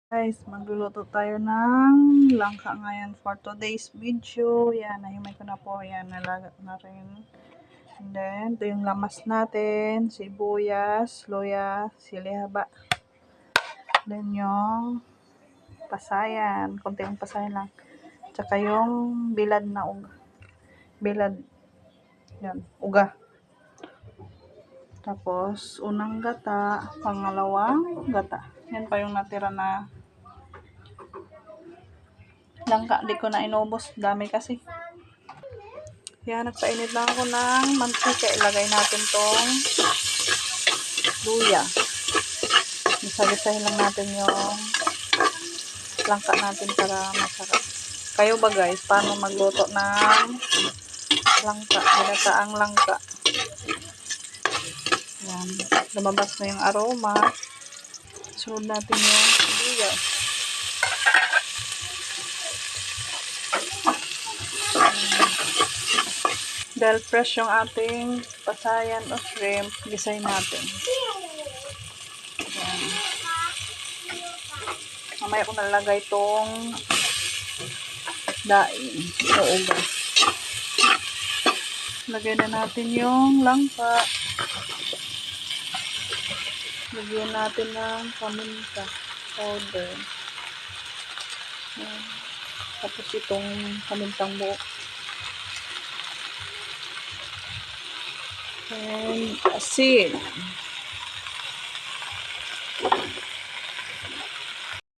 Guys, magluluto tayo ng langka ngayon for today's video. Yan, nahimay ko na po. Yan, nalagat na rin. And then, ito yung lamas natin. Sibuyas, luya, sili haba. Then yung pasayan. Konting pasayan lang. Tsaka yung bilad na uga. Bilad. Yan, uga. Tapos, unang gata. Pangalawang gata. Yan pa yung natira na langka, di ko na inubos. Dami kasi. Yan, nagpainit lang ako ng mantika. Ilagay natin tong luya. Isa-isahin lang natin yung langka natin para masarap. Kayo ba guys, paano magluto ng langka? Ginataang langka. Yan. Lumabas na yung aroma. Sunod natin yung luya. Dahil fresh yung ating pasayan o shrimp, gisay natin. Yan. Mamaya ko nalagay itong daing o uga. Lagyan na natin yung langka. Lagyan natin ng paminta powder. Yan. Tapos itong pamintang buo. And asin.